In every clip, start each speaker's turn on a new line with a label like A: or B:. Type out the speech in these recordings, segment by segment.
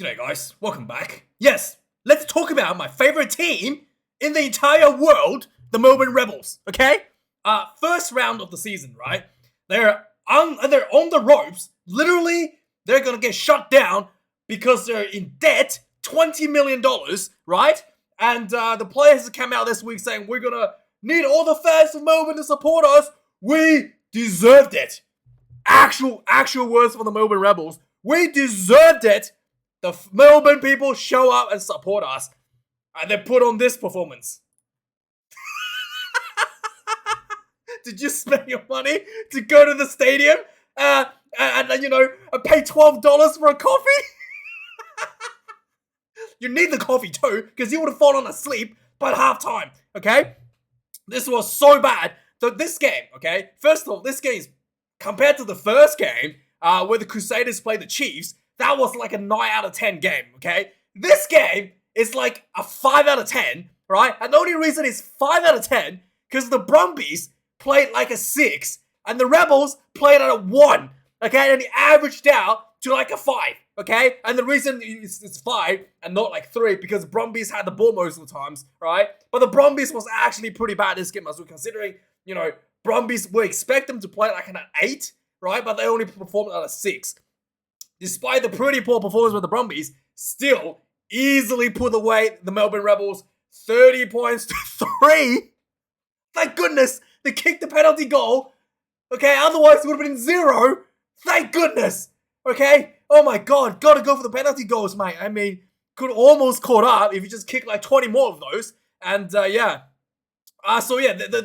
A: G'day guys, welcome back. Yes, let's talk about my favorite team in the entire world, the Melbourne Rebels, okay? First round of the season, right? They're on the ropes. Literally, they're gonna get shut down because they're in debt, $20 million, right? And the players have come out this week saying, we're gonna need all the fans of Melbourne to support us. We deserved it. Actual words from the Melbourne Rebels. We deserved it. The Melbourne people show up and support us. And they put on this performance. Did you spend your money to go to the stadium? And pay $12 for a coffee? You need the coffee too, because you would have fallen asleep by halftime, okay? This was so bad. So this game, okay? First of all, this game is, compared to the first game, where the Crusaders played the Chiefs, that was like a 9 out of 10 game, okay? This game is like a 5 out of 10, right? And the only reason it's 5 out of 10, because the Brumbies played like a 6, and the Rebels played at a 1, okay? And it averaged out to like a 5, okay? And the reason it's 5 and not like 3, because Brumbies had the ball most of the times, right? But the Brumbies was actually pretty bad this game, as we're considering, Brumbies, we expect them to play like an 8, right? But they only performed at a 6. Despite the pretty poor performance with the Brumbies, still easily put away the Melbourne Rebels 30 points to 3. Thank goodness they kicked the penalty goal. Okay, otherwise it would have been 0. Thank goodness. Okay, oh my god, gotta go for the penalty goals, mate. I mean, could almost caught up if you just kick like 20 more of those. And the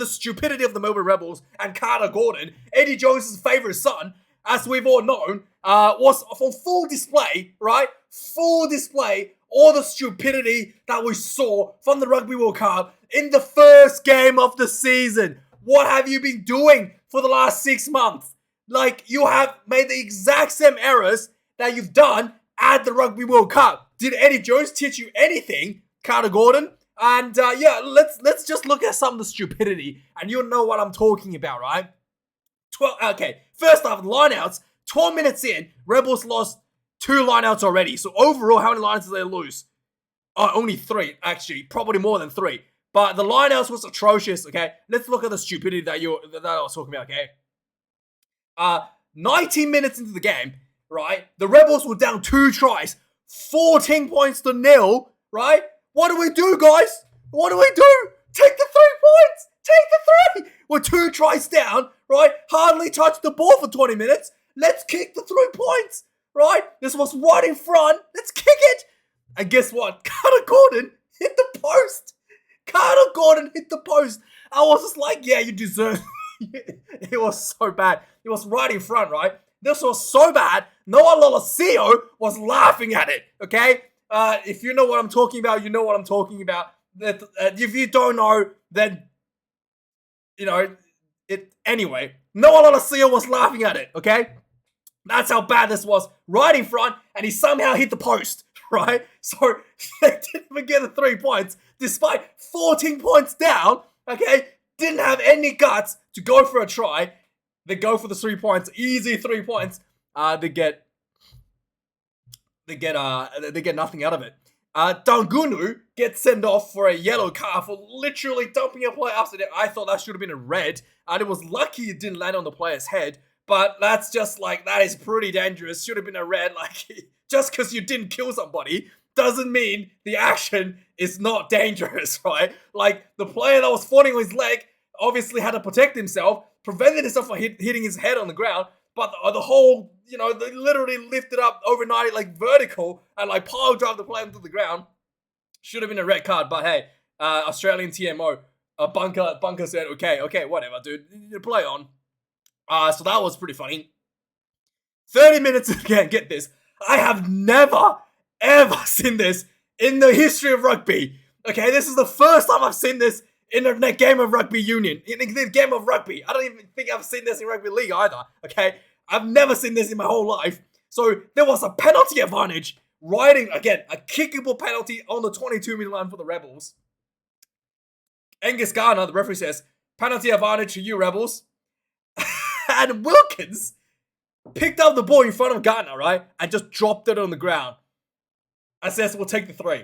A: stupidity of the Melbourne Rebels and Carter Gordon, Eddie Jones' favourite son, as we've all known, was on full display, right? Full display, all the stupidity that we saw from the Rugby World Cup in the first game of the season. What have you been doing for the last 6 months? Like, you have made the exact same errors that you've done at the Rugby World Cup. Did Eddie Jones teach you anything, Carter Gordon? And let's just look at some of the stupidity, and you'll know what I'm talking about, right? First off, lineouts. 12 minutes in, Rebels lost 2 lineouts already. So overall, how many lineouts did they lose? Only 3, actually. Probably more than 3. But the lineouts was atrocious, okay? Let's look at the stupidity that I was talking about, okay? 19 minutes into the game, right? The Rebels were down 2 tries. 14 points to 0, right? What do we do, guys? What do we do? Take the 3 points! Take the 3! We're 2 tries down, right? Hardly touched the ball for 20 minutes. Let's kick the 3 points, right? This was right in front. Let's kick it. And guess what? Carter Gordon hit the post. Carter Gordon hit the post. I was just like, yeah, you deserve it. It was so bad. It was right in front, right? This was so bad. Noah Lolosio was laughing at it, okay? If you know what I'm talking about, you know what I'm talking about. If you don't know, then, anyway, Noah Lolosio was laughing at it, okay? That's how bad this was. Right in front, and he somehow hit the post, right? So, they didn't even get the 3 points, despite 14 points down, okay? Didn't have any guts to go for a try. They go for the 3 points, easy 3 points. They get nothing out of it. Dangunu gets sent off for a yellow card for literally dumping a player upside down. I thought that should have been a red, and it was lucky it didn't land on the player's head. But that's just like, that is pretty dangerous. Should have been a red. Like, just because you didn't kill somebody doesn't mean the action is not dangerous, right? Like, the player that was falling on his leg obviously had to protect himself, prevented himself from hitting his head on the ground. But the whole, they literally lifted up overnight, like vertical, and like pile drive the player into the ground. Should have been a red card, but hey, Australian TMO, Bunker said, okay, whatever, dude, you play on. So that was pretty funny. 30 minutes again, get this. I have never, ever seen this in the history of rugby. Okay, this is the first time I've seen this in a game of rugby union. In the game of rugby. I don't even think I've seen this in rugby league either. Okay, I've never seen this in my whole life. So there was a penalty advantage. Riding, again, a kickable penalty on the 22-meter line for the Rebels. Angus Garner, the referee, says, penalty advantage to you, Rebels. And Wilkins picked up the ball in front of Garner, right? And just dropped it on the ground. and says, we'll take the 3.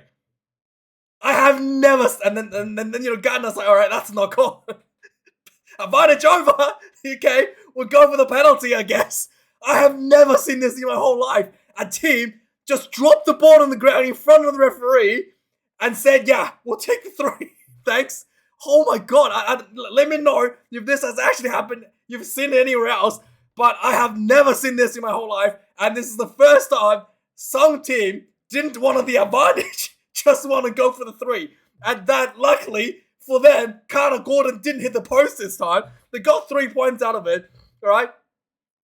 A: I have never, and then Gardner's like, all right, that's not cool. Advantage over. Okay, we'll go for the penalty, I guess. I have never seen this in my whole life. A team just dropped the ball on the ground in front of the referee and said, yeah, we'll take the 3. Thanks. Oh my God. Let me know if this has actually happened. You've seen it anywhere else. But I have never seen this in my whole life. And this is the first time some team didn't want the advantage, just want to go for the 3. And that, luckily for them, Carter Gordon didn't hit the post this time. They got 3 points out of it. All right.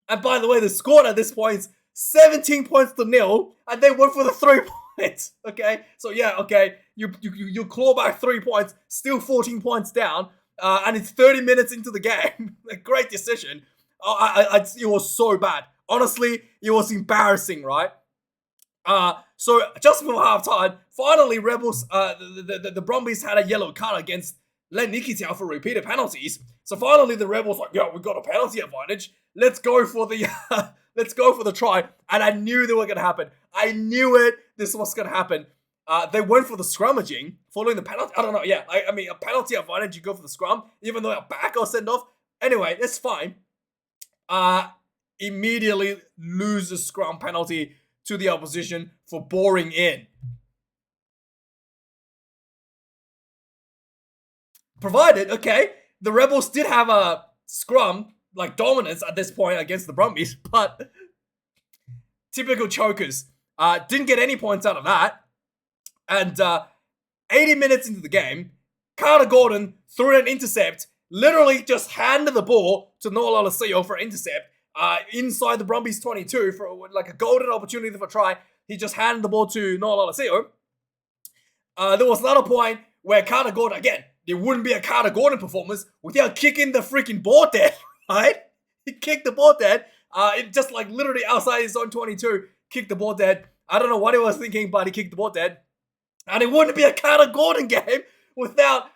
A: And by the way, the score at this point is 17 points to 0. And they went for the 3 points. Okay. So yeah, okay. You claw back 3 points, still 14 points down. And it's 30 minutes into the game. A great decision. It was so bad. Honestly, it was embarrassing, right? So just before halftime, finally Rebels, the Brumbies had a yellow card against Len Nikitau for repeated penalties. So finally the Rebels like, we got a penalty advantage. Let's go for the try. And I knew they were gonna happen. I knew it. This was gonna happen. They went for the scrummaging following the penalty. I don't know. Yeah, I mean a penalty advantage. You go for the scrum, even though a back got sent off. Anyway, it's fine. Immediately lose the scrum penalty to the opposition for boring in. Provided, okay, the Rebels did have a scrum, like dominance at this point against the Brumbies, but typical chokers. Didn't get any points out of that. And 80 minutes into the game, Carter Gordon threw an intercept, literally just handed the ball to Noah Lolesio for an intercept. Inside the Brumbies 22 for like a golden opportunity for a try. He just handed the ball to Noah Lolesio. There was another point where Carter Gordon, again, there wouldn't be a Carter Gordon performance without kicking the freaking ball dead, right? He kicked the ball dead. It just like literally outside his zone 22, kicked the ball dead. I don't know what he was thinking, but he kicked the ball dead. And it wouldn't be a Carter Gordon game without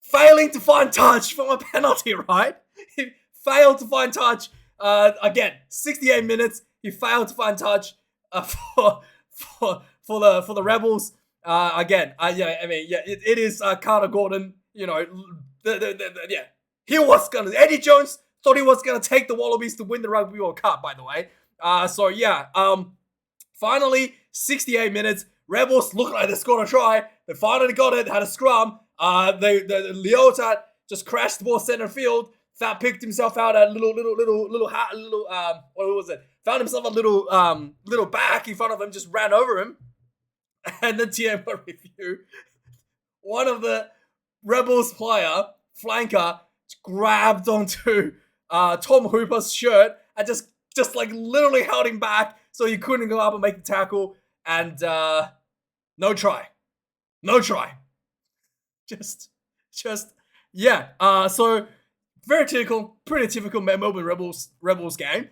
A: failing to find touch from a penalty, right? He failed to find touch. Again, 68 minutes. He failed to find touch for the Rebels. It is Carter Gordon. You know, he was gonna. Eddie Jones thought he was gonna take the Wallabies to win the Rugby World Cup. By the way, finally 68 minutes. Rebels looked like they scored a try. They finally got it. Had a scrum. The Leota just crashed the ball center field. Fat picked himself out at what was it? Found himself a little back in front of him, just ran over him. And the TMO review, one of the Rebels player, flanker, grabbed onto Tom Hooper's shirt and just like literally held him back so he couldn't go up and make the tackle. And no try. So pretty typical Melbourne Rebels game.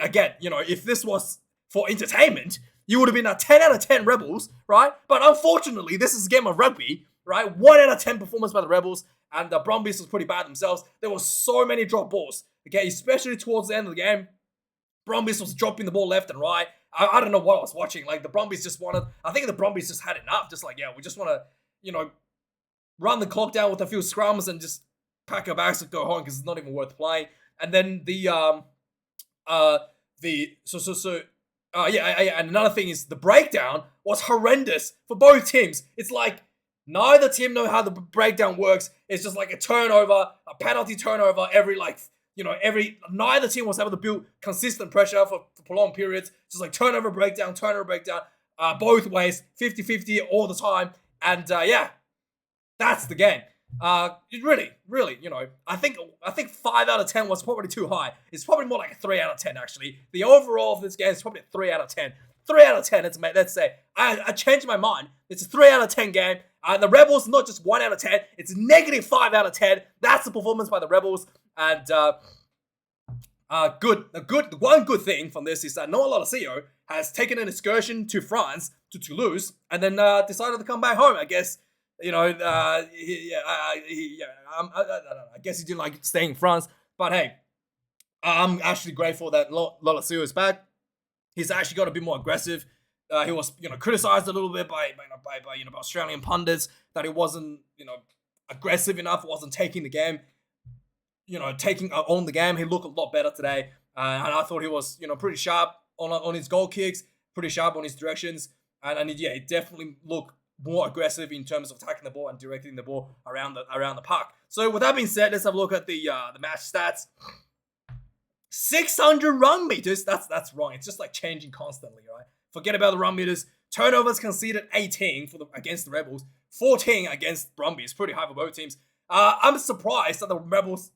A: Again, if this was for entertainment, you would have been a 10 out of 10 Rebels, right? But unfortunately, this is a game of rugby, right? 1 out of 10 performance by the Rebels, and the Brumbies was pretty bad themselves. There were so many drop balls, okay, especially towards the end of the game. Brumbies was dropping the ball left and right. I don't know what I was watching. Like, the Brumbies I think the Brumbies just had enough. Just like, we just want to, run the clock down with a few scrums and just pack our bags and go home because it's not even worth playing. And then and another thing is the breakdown was horrendous for both teams. It's like neither team know how the breakdown works. It's just like a turnover, a penalty turnover neither team was able to build consistent pressure for prolonged periods. Just like turnover, breakdown, both ways, 50-50 all the time. And that's the game. It really, I think 5 out of 10 was probably too high. It's probably more like a 3 out of 10, actually. The overall of this game is probably a 3 out of 10. 3 out of 10, let's say. I changed my mind. It's a 3 out of 10 game. The Rebels, not just 1 out of 10. It's -5 out of 10. That's the performance by the Rebels. And one good thing from this is that Noah Lolesio has taken an excursion to France, to Toulouse, and then decided to come back home, I guess. I guess he didn't like staying in France. But hey, I'm actually grateful that Lolesio is back. He's actually got to be more aggressive. He was, criticized a little bit by Australian pundits that he wasn't, aggressive enough, wasn't taking the game, taking on the game. He looked a lot better today, and I thought he was, pretty sharp on his goal kicks, pretty sharp on his directions, and he definitely looked more aggressive in terms of attacking the ball and directing the ball around the park. So with that being said, let's have a look at the match stats. 600 run meters. That's wrong. It's just like changing constantly, right? Forget about the run meters. Turnovers conceded 18 against the Rebels, 14 against Brumbies. Pretty high for both teams. I'm surprised that the Rebels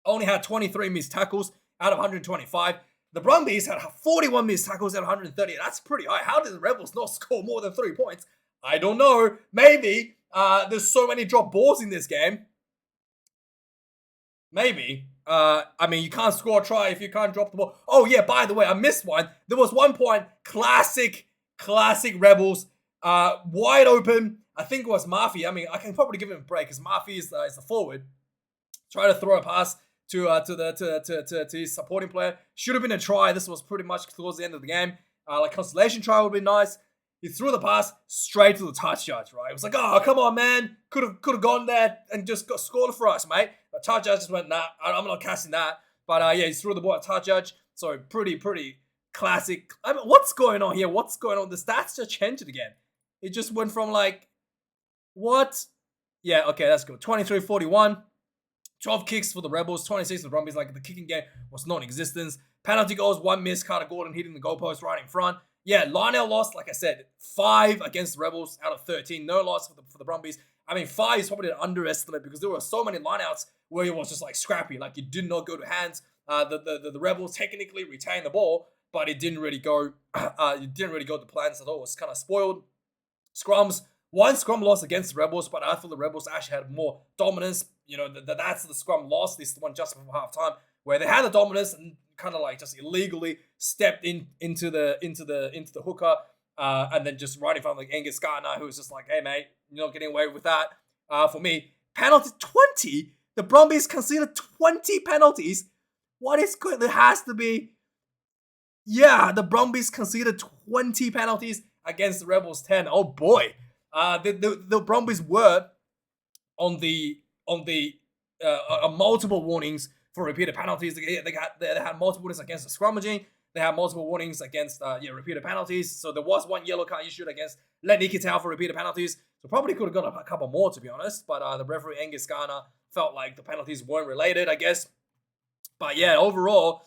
A: only had 23 missed tackles out of 125. The Brumbies had 41 missed tackles out of 130. That's pretty high. How did the Rebels not score more than 3 points? I don't know. Maybe there's so many drop balls in this game. Maybe. You can't score a try if you can't drop the ball. Oh, yeah, by the way, I missed one. There was 1 point. Classic Rebels. Wide open. I think it was Murphy. I can probably give him a break because Murphy is the forward. Try to throw a pass to his supporting player. Should have been a try. This was pretty much towards the end of the game. Consolation try would be nice. He threw the pass straight to the touch judge, right? It was like, oh, come on, man. Could have gone there and just scored for us, mate. The touch judge just went, nah, I'm not casting that. But he threw the ball at touch judge. So pretty classic. What's going on here? What's going on? The stats just changed it again. It just went from what? Yeah, okay, that's good. 23-41. 12 kicks for the Rebels, 26 for the Brumbies. The kicking game was non-existent. Penalty goals, 1 miss. Carter Gordon hitting the goalpost right in front. Yeah, Lionel lost, like I said, 5 against the Rebels out of 13. No loss for the Brumbies. 5 is probably an underestimate because there were so many lineouts where it was just scrappy. You did not go to hands. The Rebels technically retained the ball, but it didn't really go. It didn't really go to plans at all. It was kind of spoiled. Scrums. 1 scrum loss against the Rebels, but I thought the Rebels actually had more dominance. That's the scrum loss. This is the one just before halftime where they had the dominance and kind of just illegally stepped into the hooker, and then just right in front of Angus Gardner, who was just like, hey mate, you're not getting away with that. For me, penalty 20. The Brumbies conceded 20 penalties. What is good? There has to be. Yeah, the Brumbies conceded 20 penalties against the Rebels 10. Oh boy. The Brumbies were on the multiple warnings for repeated penalties. They had multiple warnings against the scrummaging. They had multiple warnings against repeated penalties. So there was 1 yellow card issued against Len Ikitau for repeated penalties. So probably could have got a couple more, to be honest. But the referee Angus Garner felt like the penalties weren't related, I guess. But yeah, overall,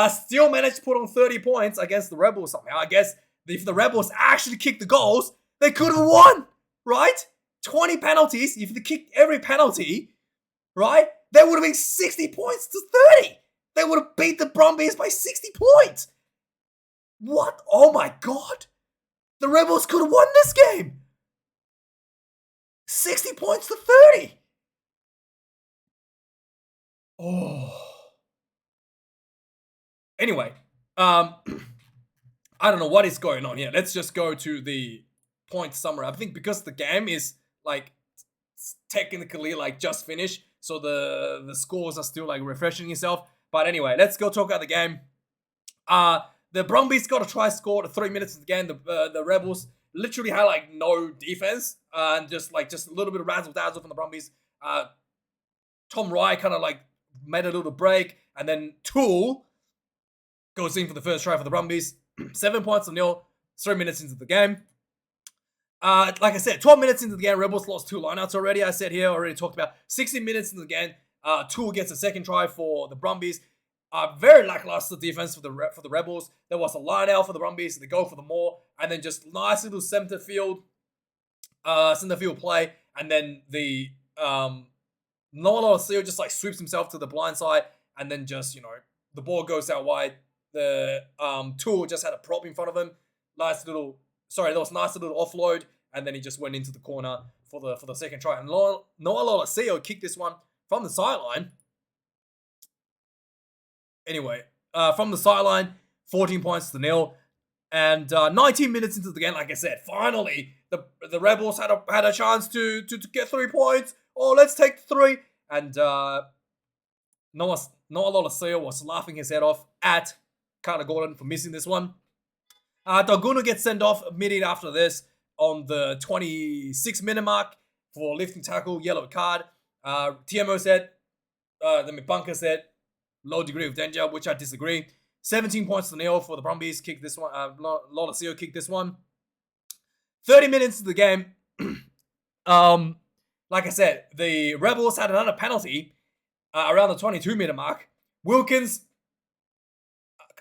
A: still managed to put on 30 points against the Rebels somehow. I guess if the Rebels actually kicked the goals, they could have won, right? 20 penalties. If they kicked every penalty, right, they would have been 60 points to 30. They would have beat the Brumbies by 60 points. What? Oh my God. The Rebels could have won this game. 60 points to 30. Oh. Anyway, I don't know what is going on here. Let's just go to the point summary. I think because the game is technically just finished, so the scores are still refreshing itself. But anyway, let's go talk about the game. The Brumbies got a try scored at 3 minutes of the game. The Rebels literally had no defense and just a little bit of razzle dazzle from the Brumbies. Tom Rye kind of made a little break, and then Toole goes in for the first try for the Brumbies. 7 points to 0. 3 minutes into the game. Like I said, 12 minutes into the game, Rebels lost 2 lineouts already. I said here, already talked about 60 minutes into the game. Toole gets a second try for the Brumbies. Very lackluster defense for the Rebels. There was a line out for the Brumbies. They go for the more, and then just nice little center field play, and then the Noah Seal just sweeps himself to the blind side, and then just the ball goes out wide. The Toole just had a prop in front of him. There was nice little offload, and then he just went into the corner for the second try. And Noah Lolosio kicked this one from the sideline. Anyway, from the sideline, 14 points to 0. And 19 minutes into the game, like I said, finally the Rebels had a chance to get 3 points. Oh, let's take 3. And Noah Lolosio was laughing his head off at Carter Gordon for missing this one. Doguna gets sent off immediately after this on the 26-minute mark for lifting tackle, yellow card. TMO said, Bunker said, low degree of danger, which I disagree. 17 points to nil for the Brumbies. Kicked this one. Lolosio kicked this one. 30 minutes into the game. Like I said, the Rebels had another penalty around the 22-minute mark. Wilkins,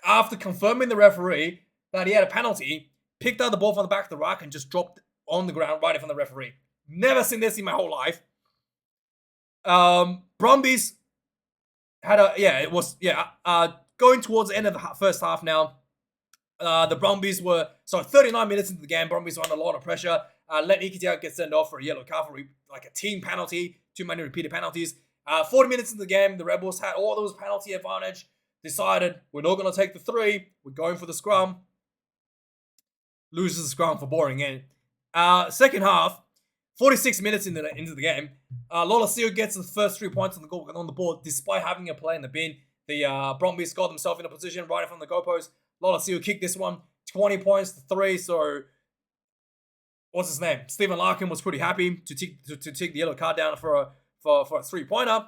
A: after confirming the referee that he had a penalty, picked up the ball from the back of the ruck and just dropped on the ground right in front of the referee. Never seen this in my whole life. Brumbies had going towards the end of the first half now. The Brumbies were, 39 minutes into the game, Brumbies were under a lot of pressure. Let Ikitiak get sent off for a yellow card for like a team penalty, too many repeated penalties. 40 minutes into the game, the Rebels had all those penalty advantage, decided we're not going to take the 3, we're going for the scrum. Loses the scrum for boring in. Second half, 46 minutes into the game, Lolosio gets the first 3 points on the board despite having a play in the bin. The Brumbies got themselves in a position right in front of the goalpost. Lolosio kicked this one, 20 points to 3, so what's his name? Stephen Larkin was pretty happy to take the yellow card down for a 3-pointer.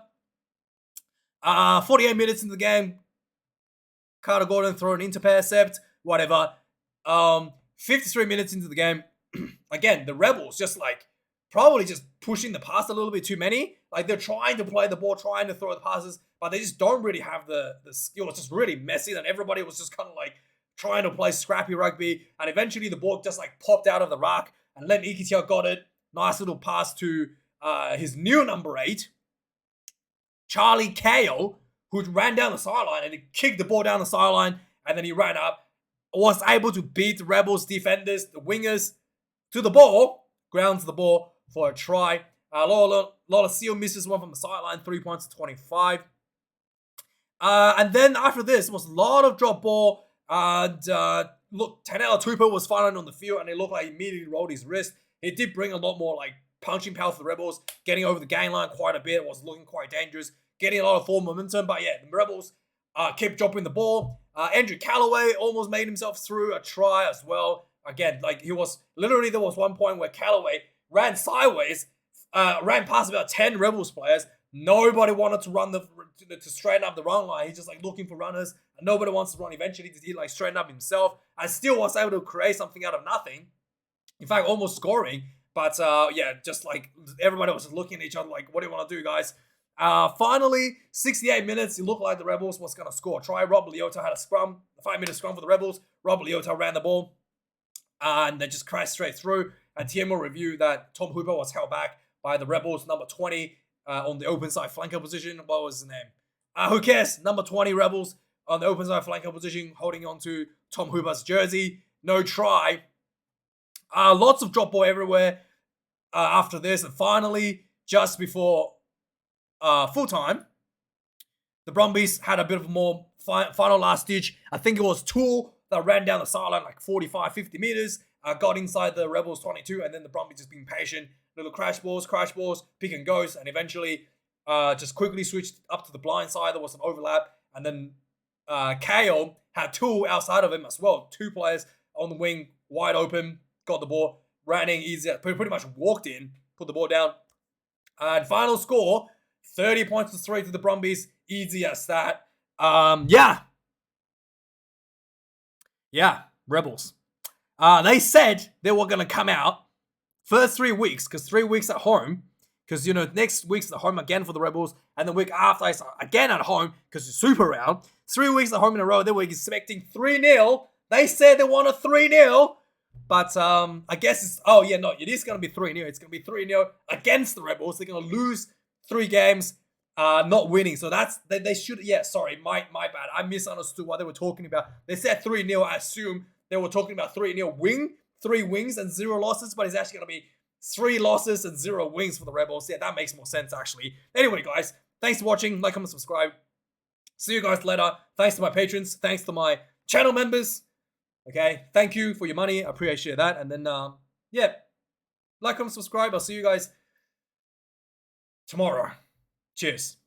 A: 48 minutes into the game, Carter Gordon throw an intercept, whatever. 53 minutes into the game, again, the Rebels probably just pushing the pass a little bit too many. Like, they're trying to play the ball, trying to throw the passes, but they just don't really have the skill. It's just really messy, and everybody was just kind of like trying to play scrappy rugby, and eventually the ball just like popped out of the ruck, and Len Ikitia got it. Nice little pass to his new number 8, Charlie Kale, who ran down the sideline, and he kicked the ball down the sideline, and then he ran up, was able to beat the Rebels defenders, the wingers, to the ball, grounds the ball for a try. Lolosio misses one from the sideline, 3 points to 25. And then after this was a lot of drop ball. And look, Tanela Tupa was firing on the field, and it looked like he immediately rolled his wrist. It did bring a lot more like punching power for the Rebels, getting over the gain line quite a bit. Was looking quite dangerous, getting a lot of forward momentum. But yeah, the Rebels kept dropping the ball. Andrew Callaway almost made himself through a try as well. Again, like there was one point where Callaway ran sideways, ran past about 10 Rebels players. Nobody wanted to run to straighten up the run line. He's just like looking for runners, and nobody wants to run. Eventually, he like straighten up himself, and still was able to create something out of nothing. In fact, almost scoring. But yeah, just like everybody was just looking at each other like, what do you want to do, guys? Finally, 68 minutes, it looked like the Rebels was going to score a try. Rob Leota had a 5-minute scrum for the Rebels. Rob Leota ran the ball, and they just crashed straight through. And TMO reviewed that Tom Hooper was held back by the Rebels, number 20, on the open side flanker position. What was his name? Who cares? Number 20 Rebels on the open side flanker position, holding on to Tom Hooper's jersey. No try. Lots of drop ball everywhere after this. And finally, just before full time, the Brumbies had a bit of a more final last ditch. I think it was Toole that ran down the sideline like 45, 50 meters, got inside the Rebels 22, and then the Brumbies just being patient. Little crash balls, pick and goes, and eventually just quickly switched up to the blind side. There was an overlap, and then Kale had Toole outside of him as well. 2 players on the wing, wide open, got the ball, ran in easy, pretty much walked in, put the ball down. And final score, 30 points to 3 to the Brumbies. Easy as that. Yeah, Rebels. They said they were going to come out first 3 weeks, because 3 weeks at home, because, next week's at home again for the Rebels, and the week after is again at home, because it's Super Round. 3 weeks at home in a row, they were expecting 3-0. They said they want a 3-0, but I guess it is going to be 3-0. It's going to be 3-0 against the Rebels. They're going to lose 3 games, not winning. So they should, my bad. I misunderstood what they were talking about. They said 3-0. I assume they were talking about 3-0 win, 3 wins and 0 losses, but it's actually going to be 3 losses and 0 wins for the Rebels. Yeah, that makes more sense, actually. Anyway, guys, thanks for watching. Like, comment, subscribe. See you guys later. Thanks to my patrons. Thanks to my channel members. Okay, thank you for your money. I appreciate that. And then, like, comment, subscribe. I'll see you guys tomorrow. Cheers.